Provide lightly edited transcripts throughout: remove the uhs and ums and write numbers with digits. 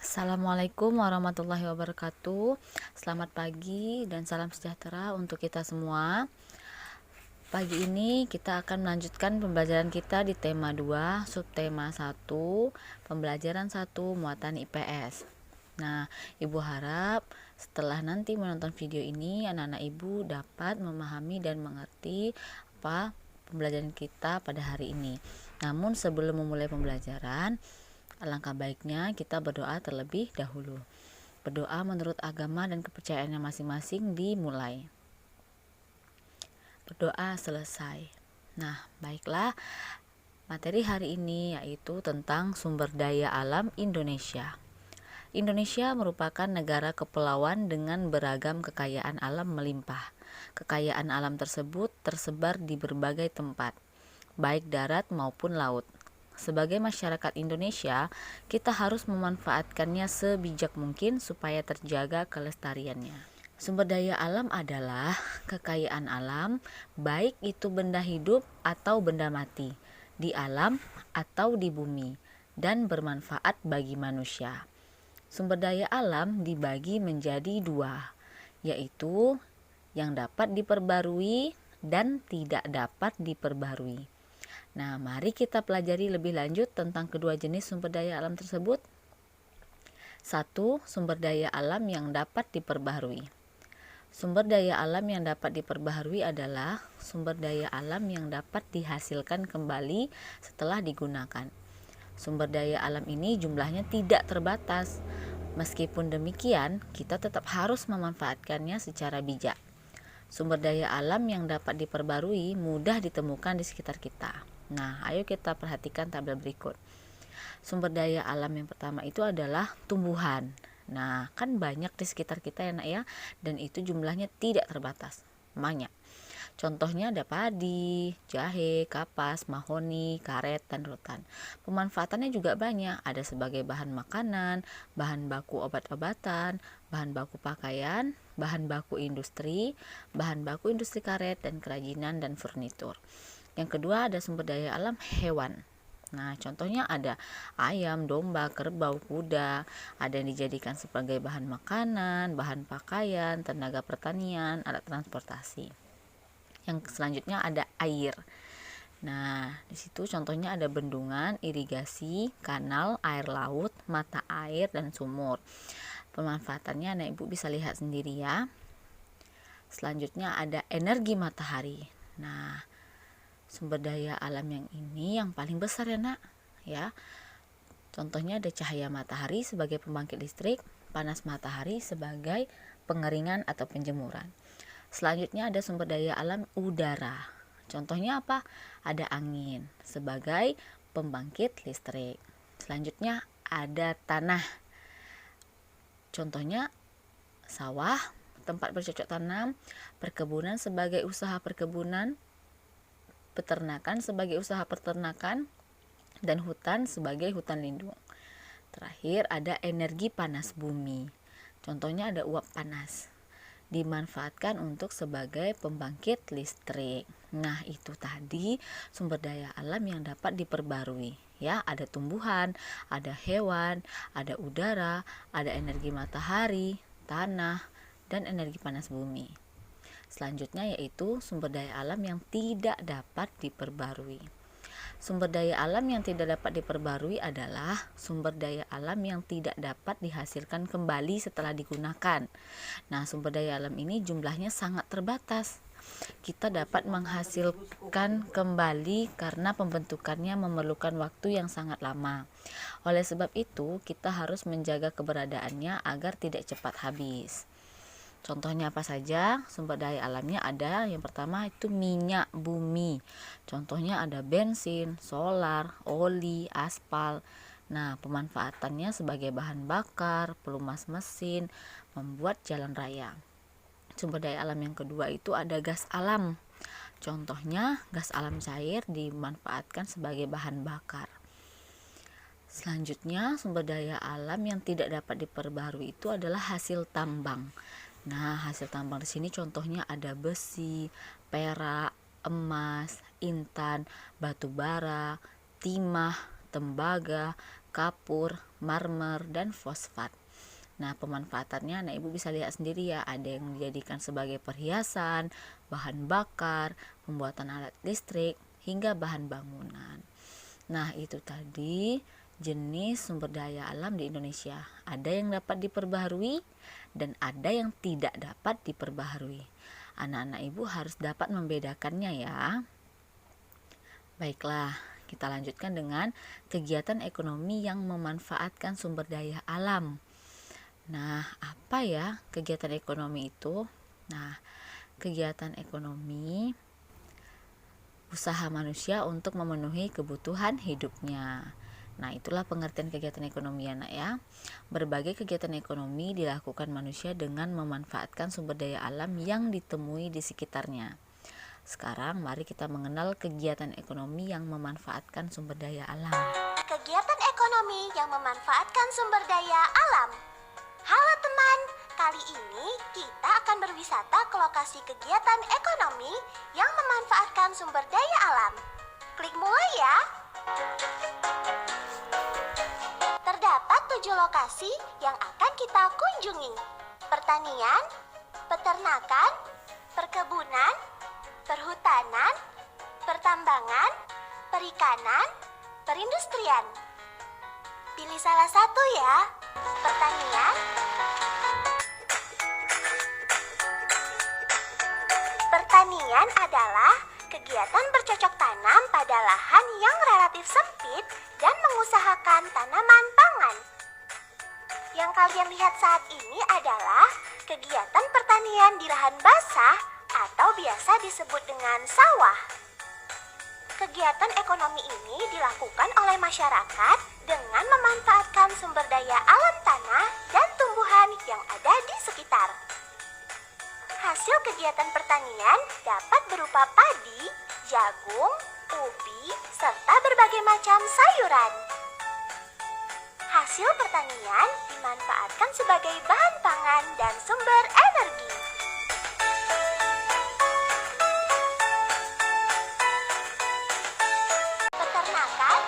Assalamualaikum warahmatullahi wabarakatuh. Selamat pagi dan salam sejahtera untuk kita semua. Pagi ini kita akan melanjutkan pembelajaran kita di tema 2, subtema 1, pembelajaran 1, muatan IPS. Nah, Ibu harap setelah nanti menonton video ini, anak-anak Ibu dapat memahami dan mengerti apa pembelajaran kita pada hari ini. Namun sebelum memulai pembelajaran, alangkah baiknya kita berdoa terlebih dahulu. Berdoa menurut agama dan kepercayaannya masing-masing dimulai. Berdoa selesai. Nah, baiklah. Materi hari ini yaitu tentang sumber daya alam Indonesia. Indonesia merupakan negara kepulauan dengan beragam kekayaan alam melimpah. Kekayaan alam tersebut tersebar di berbagai tempat, baik darat maupun laut. Sebagai masyarakat Indonesia, kita harus memanfaatkannya sebijak mungkin supaya terjaga kelestariannya. Sumber daya alam adalah kekayaan alam, baik itu benda hidup atau benda mati, di alam atau di bumi, dan bermanfaat bagi manusia. Sumber daya alam dibagi menjadi dua, yaitu yang dapat diperbarui dan tidak dapat diperbarui. Nah, mari kita pelajari lebih lanjut tentang kedua jenis sumber daya alam tersebut. 1. Sumber daya alam yang dapat diperbaharui. Sumber daya alam yang dapat diperbaharui adalah sumber daya alam yang dapat dihasilkan kembali setelah digunakan. Sumber daya alam ini jumlahnya tidak terbatas. Meskipun demikian, kita tetap harus memanfaatkannya secara bijak. Sumber daya alam yang dapat diperbarui mudah ditemukan di sekitar kita. Nah, ayo kita perhatikan tabel berikut. Sumber daya alam yang pertama itu adalah tumbuhan. Nah, kan banyak di sekitar kita ya nak ya, dan itu jumlahnya tidak terbatas, banyak. Contohnya ada padi, jahe, kapas, mahoni, karet, dan rotan. Pemanfaatannya juga banyak, ada sebagai bahan makanan, bahan baku obat-obatan, bahan baku pakaian, bahan baku industri karet, dan kerajinan dan furnitur. Yang kedua ada sumber daya alam hewan. Nah, contohnya ada ayam, domba, kerbau, kuda, ada yang dijadikan sebagai bahan makanan, bahan pakaian, tenaga pertanian, alat transportasi. Yang selanjutnya ada air. Nah, di situ contohnya ada bendungan, irigasi, kanal, air laut, mata air, dan sumur. Pemanfaatannya anak ibu bisa lihat sendiri ya. Selanjutnya ada energi matahari. Nah, sumber daya alam yang ini yang paling besar ya nak ya. Contohnya ada cahaya matahari sebagai pembangkit listrik, panas matahari sebagai pengeringan atau penjemuran. Selanjutnya ada sumber daya alam udara. Contohnya apa? Ada angin sebagai pembangkit listrik. Selanjutnya ada tanah. Contohnya sawah, tempat bercocok tanam, perkebunan sebagai usaha perkebunan, peternakan sebagai usaha peternakan, dan hutan sebagai hutan lindung. Terakhir ada energi panas bumi. Contohnya ada uap panas, dimanfaatkan untuk sebagai pembangkit listrik. Nah, itu tadi sumber daya alam yang dapat diperbarui. Ya, ada tumbuhan, ada hewan, ada udara, ada energi matahari, tanah, dan energi panas bumi. Selanjutnya yaitu sumber daya alam yang tidak dapat diperbarui. Sumber daya alam yang tidak dapat diperbarui adalah sumber daya alam yang tidak dapat dihasilkan kembali setelah digunakan. Nah, sumber daya alam ini jumlahnya sangat terbatas. Kita dapat menghasilkan kembali karena pembentukannya memerlukan waktu yang sangat lama. Oleh sebab itu, kita harus menjaga keberadaannya agar tidak cepat habis. Contohnya apa saja? Sumber daya alamnya ada, yang pertama itu minyak bumi. Contohnya ada bensin, solar, oli, aspal. Nah, pemanfaatannya sebagai bahan bakar, pelumas mesin, membuat jalan raya. Sumber daya alam yang kedua itu ada gas alam. Contohnya gas alam cair dimanfaatkan sebagai bahan bakar. Selanjutnya, sumber daya alam yang tidak dapat diperbarui itu adalah hasil tambang. Nah, hasil tambang di sini contohnya ada besi, perak, emas, intan, batu bara, timah, tembaga, kapur, marmer, dan fosfat. Nah, pemanfaatannya Ibu bisa lihat sendiri ya, ada yang dijadikan sebagai perhiasan, bahan bakar, pembuatan alat listrik, hingga bahan bangunan. Nah, itu tadi jenis sumber daya alam di Indonesia. Ada yang dapat diperbaharui dan ada yang tidak dapat diperbaharui. Anak-anak Ibu harus dapat membedakannya ya. Baiklah, kita lanjutkan dengan kegiatan ekonomi yang memanfaatkan sumber daya alam. Nah, apa ya kegiatan ekonomi itu? Nah, kegiatan ekonomi usaha manusia untuk memenuhi kebutuhan hidupnya. Nah, itulah pengertian kegiatan ekonomi anak ya. Berbagai kegiatan ekonomi dilakukan manusia dengan memanfaatkan sumber daya alam yang ditemui di sekitarnya. Sekarang mari kita mengenal kegiatan ekonomi yang memanfaatkan sumber daya alam. Kegiatan ekonomi yang memanfaatkan sumber daya alam. Halo teman, kali ini kita akan berwisata ke lokasi kegiatan ekonomi yang memanfaatkan sumber daya alam. Klik mulai ya. Terdapat 7 lokasi yang akan kita kunjungi. Pertanian, peternakan, perkebunan, perhutanan, pertambangan, perikanan, perindustrian. Pilih salah satu ya. Pertanian. Pertanian adalah kegiatan bercocok tanam pada lahan yang relatif sempit dan mengusahakan tanaman pangan. Yang kalian lihat saat ini adalah kegiatan pertanian di lahan basah atau biasa disebut dengan sawah. Kegiatan ekonomi ini dilakukan oleh masyarakat dengan memanfaatkan sumber daya alam tanah dan tumbuhan yang ada di sekitar. Hasil kegiatan pertanian dapat berupa padi, jagung, ubi, serta berbagai macam sayuran. Hasil pertanian dimanfaatkan sebagai bahan pangan dan sumber energi. Peternakan.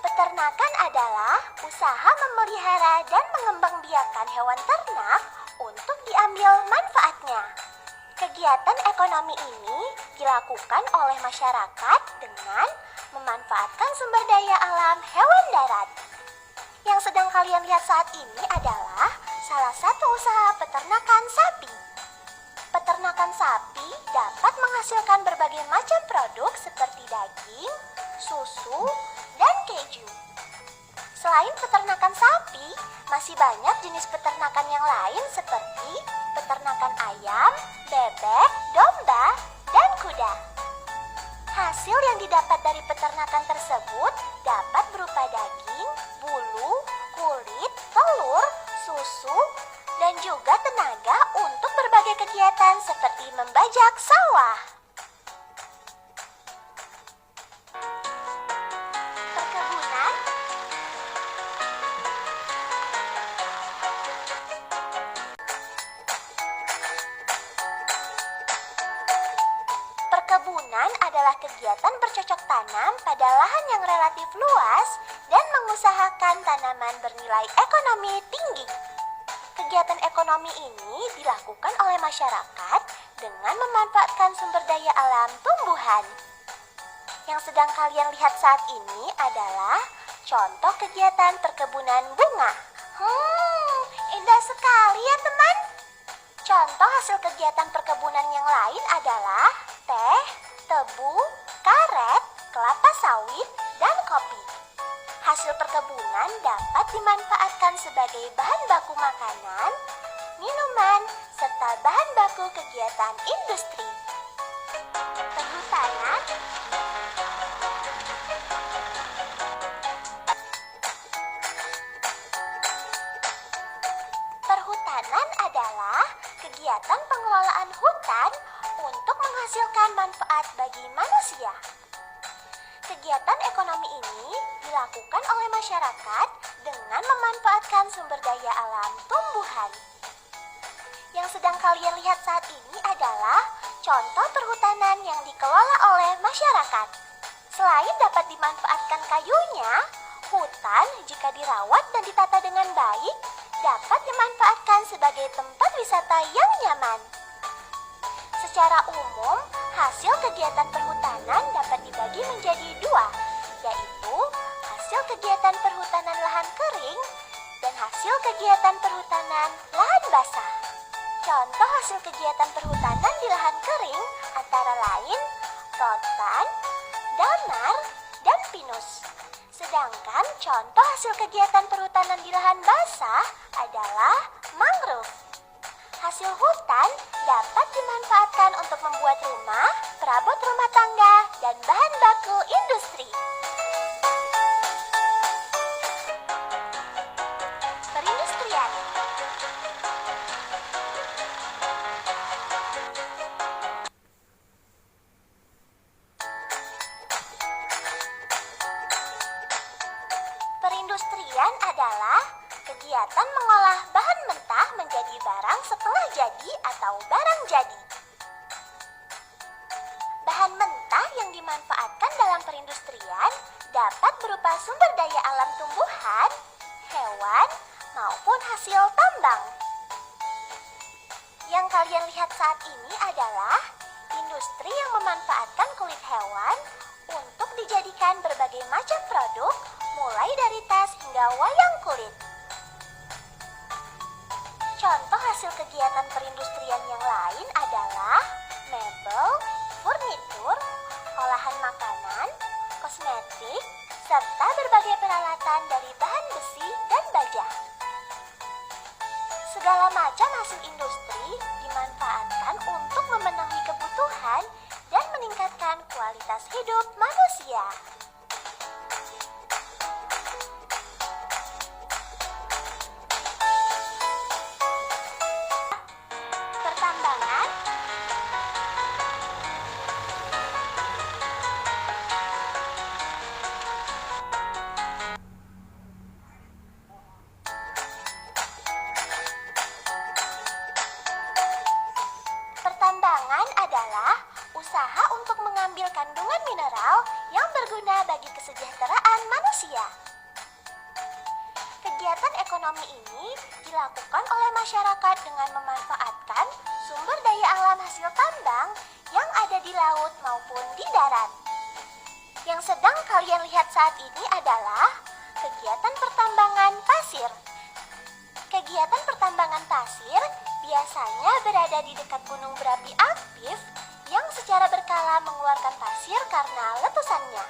Peternakan adalah usaha memelihara dan mengembangbiakan hewan ternak untuk diambil manfaatnya. Kegiatan ekonomi ini dilakukan oleh masyarakat dengan memanfaatkan sumber daya alam hewan darat. Yang sedang kalian lihat saat ini adalah salah satu usaha peternakan sapi. Peternakan sapi dapat menghasilkan berbagai macam produk seperti daging, susu, dan keju. Selain peternakan sapi, masih banyak jenis peternakan yang lain seperti peternakan ayam, bebek, domba, dan kuda. Hasil yang didapat dari peternakan tersebut dapat berupa daging, bulu, kulit, telur, susu, dan juga tenaga untuk berbagai kegiatan seperti membajak sawah. Perkebunan. Perkebunan adalah kegiatan bercocok tanam pada lahan yang relatif luas dan mengusahakan tanaman bernilai ekonomi tinggi. Kegiatan ekonomi ini dilakukan oleh masyarakat dengan memanfaatkan sumber daya alam tumbuhan. Yang sedang kalian lihat saat ini adalah contoh kegiatan perkebunan bunga. Indah sekali ya teman. Contoh hasil kegiatan perkebunan yang lain adalah teh, tebu, karet, kelapa sawit, dan kopi. Hasil perkebunan dapat dimanfaatkan sebagai bahan baku makanan, minuman, serta bahan baku kegiatan industri. Perhutanan. Perhutanan adalah kegiatan pengelolaan hutan untuk menghasilkan manfaat bagi manusia. Kegiatan ekonomi ini dilakukan oleh masyarakat dengan memanfaatkan sumber daya alam tumbuhan. Yang sedang kalian lihat saat ini adalah contoh perhutanan yang dikelola oleh masyarakat. Selain dapat dimanfaatkan kayunya, hutan jika dirawat dan ditata dengan baik dapat dimanfaatkan sebagai tempat wisata yang nyaman. Secara umum, hasil kegiatan perhutanan dapat dibagi menjadi dua, yaitu hasil kegiatan perhutanan lahan kering dan hasil kegiatan perhutanan lahan basah. Contoh hasil kegiatan perhutanan di lahan kering antara lain rotan, damar, dan pinus. Sedangkan contoh hasil kegiatan perhutanan di lahan basah adalah mangrove. Hasil hutan dapat dimanfaatkan untuk membuat rumah, perabot rumah tangga, dan bahan baku industri. Perindustrian. Perindustrian adalah kegiatan mengolah bahan mentah menjadi barang setengah jadi atau barang jadi. Bahan mentah yang dimanfaatkan dalam perindustrian dapat berupa sumber daya alam tumbuhan, hewan, maupun hasil tambang. Yang kalian lihat saat ini adalah industri yang memanfaatkan kulit hewan untuk dijadikan berbagai macam produk, mulai dari tas hingga wayang kulit. Contoh hasil kegiatan perindustrian yang lain adalah mebel, furnitur, olahan makanan, kosmetik, serta berbagai peralatan dari bahan besi dan baja. Segala macam hasil industri dimanfaatkan untuk memenuhi kebutuhan dan meningkatkan kualitas hidup manusia. Pertambangan. Pertambangan adalah usaha untuk mengambil kandungan mineral yang berguna bagi kesejahteraan manusia. Kegiatan ekonomi ini dilakukan oleh masyarakat dengan memanfaatkan sumber daya alam hasil tambang yang ada di laut maupun di darat. Yang sedang kalian lihat saat ini adalah kegiatan pertambangan pasir. Kegiatan pertambangan pasir biasanya berada di dekat gunung berapi aktif yang secara berkala mengeluarkan pasir karena letusannya.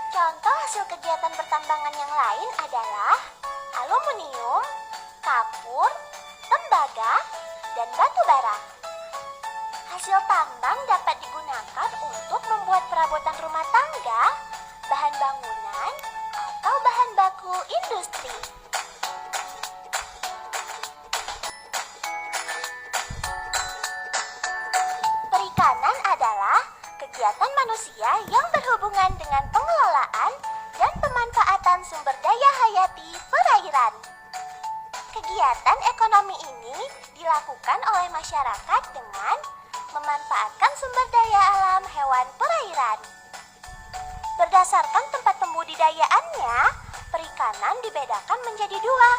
Contoh hasil kegiatan pertambangan yang lain adalah aluminium, kapur, tembaga, dan batu bara. Hasil tambang dapat digunakan untuk membuat perabotan rumah tangga, bahan bangunan, atau bahan baku industri. Perikanan adalah kegiatan manusia yang berhubungan dengan pengelolaan dan pemanfaatan sumber daya hayati perairan. Kegiatan ekonomi ini dilakukan oleh masyarakat dengan memanfaatkan sumber daya alam hewan perairan. Berdasarkan tempat pembudidayaannya, perikanan dibedakan menjadi dua,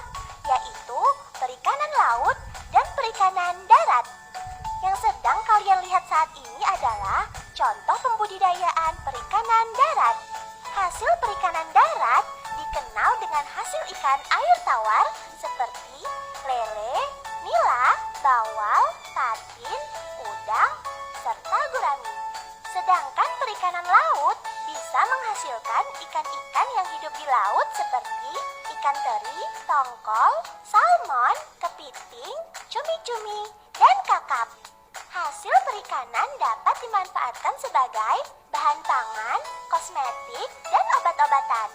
yaitu perikanan laut dan perikanan darat. Yang sedang kalian lihat saat ini adalah contoh pembudidayaan perikanan darat. Hasil perikanan darat dikenal dengan hasil ikan air tawar seperti lele, nila, bawal, patin, udang, serta gurami. Sedangkan perikanan laut bisa menghasilkan ikan-ikan yang hidup di laut seperti ikan teri, tongkol, salmon, kepiting, cumi-cumi, dan kakap. Hasil perikanan dapat dimanfaatkan sebagai bahan pangan, kosmetik, dan obat-obatan.